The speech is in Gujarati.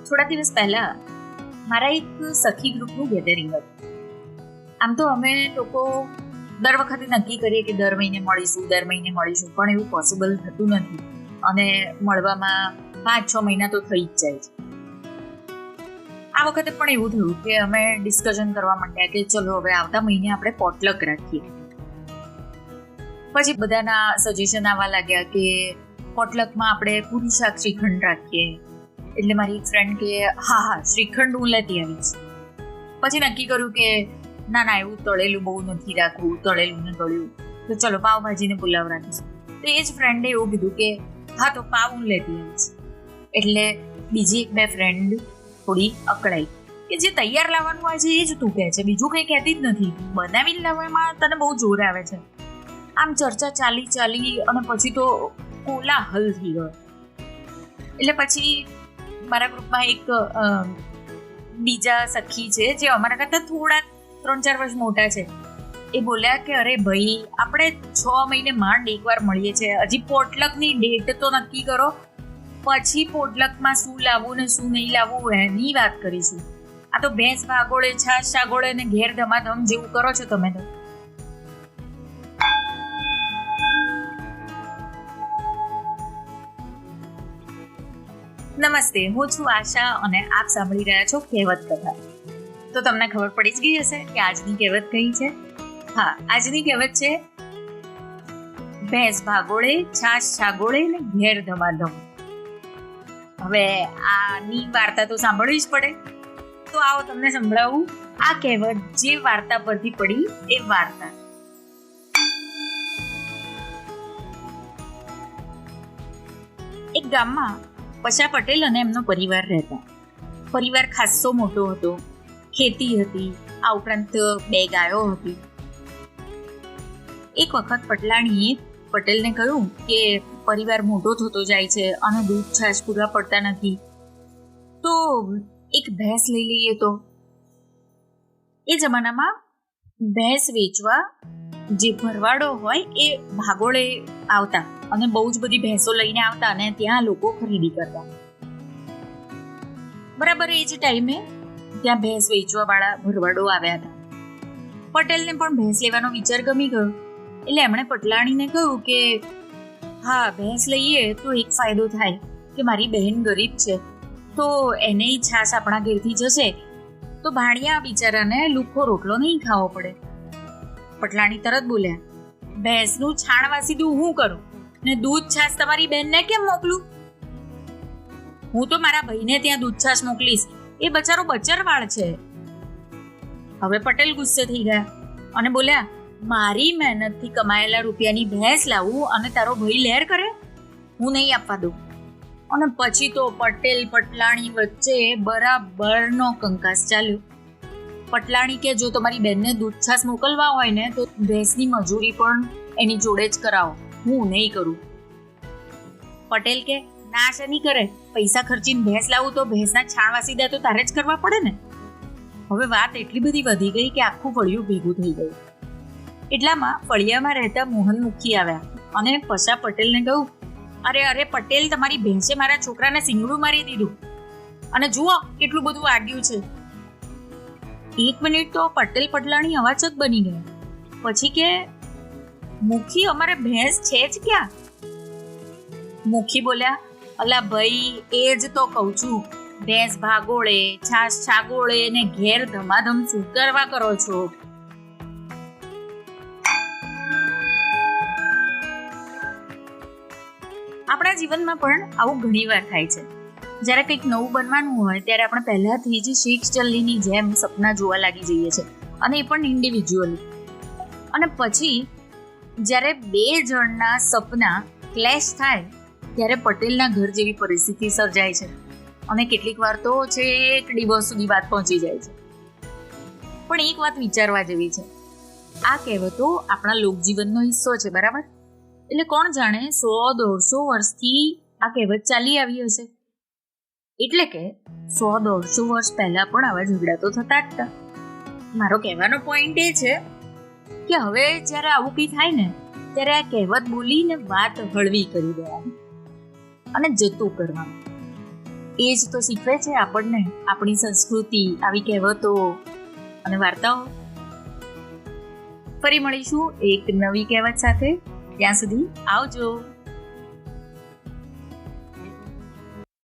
થોડા દિવસ પહેલા મારા એક સખી ગ્રુપનું ગેધરિંગ હતું. આમ તો અમે લોકો દર વખતે નક્કી કરીએ કે દર મહિને મળીશું, પણ એવું પોસિબલ થતું નથી અને મળવામાં 5-6 મહિના તો થઈ જ જાય છે. આ વખતે પણ એવું થયું કે અમે ડિસ્કશન કરવા માંડ્યા કે ચલો હવે આવતા મહિને આપણે પોટલક રાખીએ. પછી બધાના સજેશન આવવા લાગ્યા કે પોટલકમાં આપણે પૂરી શાક શ્રીખંડ રાખીએ. એટલે મારી એક ફ્રેન્ડ કે હા શ્રીખંડ હું લેતી આવીશ. પછી નક્કી કર્યું કે ના એવું તળેલું બહુ નથી રાખવું, તળેલું ને તળ્યું, તો ચલો પાવભાજીને પુલાવ રાખીશું. તો એ જ ફ્રેન્ડે એવું કીધું કે હા તો પાવ હું લેતી આવીશ. એટલે બીજી 1-2 ફ્રેન્ડ થોડી અકળાઈ કે જે તૈયાર લાવવાનું હોય છે એ જ તું કહે છે, બીજું કંઈ કહેતી જ નથી. બનાવીને લાવવામાં તને બહુ જોર આવે છે. આમ ચર્ચા ચાલી અને પછી તો કોલાહલ થઈ ગયો. એટલે પછી મારા ગ્રુપમાં એક બીજા સખી છે જે અમારા કરતાં થોડા 3-4 વર્ષ મોટા છે. એ બોલ્યા કે અરે ભાઈ, આપણે 6 મહિને માંડ એકવાર મળીએ છીએ, હજી પોટલકની ડેટ તો નક્કી કરો, પછી પોટલકમાં શું લાવવું ને શું નહીં લાવવું એની વાત કરીશું. આ તો ભેંસ ભાગોળે, છાશ છાગોળે ને ઘેર ધમાધમ જેવું કરો છો તમે તો. નમસ્તે, હું છું આશા અને આપ સાંભળી રહ્યા છો કહેવત કથા. તો તમને ખબર પડી જ ગઈ હશે કે આજની કહેવત કઈ છે. હા, આજની કહેવત છે ભેંસ ભાગોળે, છાશ છાગોળે ને ઘેર ધમાધમ. હવે આની વાર્તા તો સાંભળવી જ પડે, તો આવો તમને સંભળાવું આ કહેવત જે વાર્તા પરથી પડી એ વાર્તા. એક ગામમાં પશા પટેલ અને એમનો પરિવાર રહેતા. પરિવાર ખાસ્સો મોટો હતો, ખેતી હતી, આ ઉપરાંત 2 ગાયો હતી. એક વખત પટલાણીએ પટેલને કહ્યું કે પરિવાર મોટો થતો જાય છે અને દૂધ છાશ પૂરા પડતા નથી, તો એક ભેંસ લઈ લઈએ. તો એ જમાનામાં ભેંસ વેચવા જે ભરવાડો હોય એ ભાગોળે આવતા અને બહુ જ બધી ભેંસો લઈને આવતા અને ત્યાં લોકો ખરીદી કરતા. બરાબર એ જ ટાઈમે ત્યાં ભેંસ વેચવા વાળા ભરવાડો આવ્યા હતા. પટેલને પણ ભેંસ લેવાનો વિચાર ગમી ગયો. એટલે એમણે પટલાણીને કહ્યું કે હા, ભેંસ લઈએ તો એક ફાયદો થાય કે મારી બહેન ગરીબ છે, તો એને છાશ આપણા ઘેરથી જશે તો ભાણિયા બિચારાને લુખ્ખો રોટલો નહીં ખાવો પડે. પટલાણી તરત બોલ્યા, ભેંસનું છાણ વાસી દઉં હું કરું ને દૂધ છાશ તમારી બહેનને કેમ મોકલું? હું તો મારા ભાઈને ત્યાં દૂધ છાશ મોકલીશ, એ બચારો બચરવાળ છે. હવે પટેલ ગુસ્સે થઈ ગયા અને બોલ્યા, મારી મહેનતથી કમાયેલા રૂપિયાની ભેંસ લાવું અને તારો ભાઈ લહેર કરે? હું નહીં આપવા દઉં. અને પછી તો પટેલ પટલાણી વચ્ચે બરાબરનો કંકાસ ચાલ્યો. પટલાણી કે જો તમારી બહેનને દૂધ છાશ મોકલવા હોય ને તો ભેંસની મજૂરી પણ એની જોડે જ કરાવો, હું નહીં કરું. પટેલ કે ના શેની કરે, પૈસા ખર્ચીને ભેંસ લાવું તો ભેંસના છાણ વાસી દે તો તારે જ કરવા પડે ને. હવે વાત એટલી બધી વધી ગઈ કે આખું ફળિયું ભેગું થઈ ગયું. એટલામાં ફળિયામાં રહેતા મોહનમુખી આવ્યા અને પશા પટેલને કહ્યું, અરે પટેલ, તમારી ભેંસે મારા છોકરાને સિંગડું મારી દીધું અને જુઓ કેટલું બધું વાગ્યું છે. 1 મિનિટ તો પટેલ પટલાણી અવાચક બની ગયા. પછી કે મુખી, અમારે ભેંસ છે જ ક્યાં? મુખી બોલ્યા, અલા ભાઈ, એ જ તો કહું છું, ભેંસ ભાગોળે, છાશ છાગોળે ને ઘેર ધમાધમ શું કરવા કરો છો? આપણા જીવનમાં પણ આવું ઘણીવાર થાય છે. જ્યારે કંઈક નવું બનવાનું હોય ત્યારે આપણે પહેલાથી જ શીખ ચલ્લીની જેમ સપના જોવા લાગી જઈએ છીએ, અને એ પણ ઇન્ડિવિજ્યુઅલી. અને પછી જ્યારે 2 જણના સપના ક્લેશ થાય ત્યારે પટેલના ઘર જેવી પરિસ્થિતિ સર્જાય છે અને કેટલીક વાર તો છેક ડિવોર્સ સુધી વાત પહોંચી જાય છે. પણ એક વાત વિચારવા જેવી છે, આ કહેવતો આપણા લોકજીવનનો હિસ્સો છે, બરાબર? એટલે કોણ જાણે 100-150 વર્ષથી આ કહેવત ચાલી આવી હશે. એટલે કે 100-150 વર્ષ પહેલા પણ આવા ઝઘડા તો થતા જ હતા. મારો કહેવાનો પોઈન્ટ એ છે કે હવે જ્યારે આવું કંઈ થાય ને ત્યારે આ કહેવત બોલીને વાત હળવી કરી દેવાની અને જતું કરવાનું. એ જ તો શીખવે છે આપણને આપણી સંસ્કૃતિ, આવી કહેવતો અને વાર્તાઓ. ફરી મળીશું એક નવી કહેવત સાથે. ત્યાં સુધી આવજો.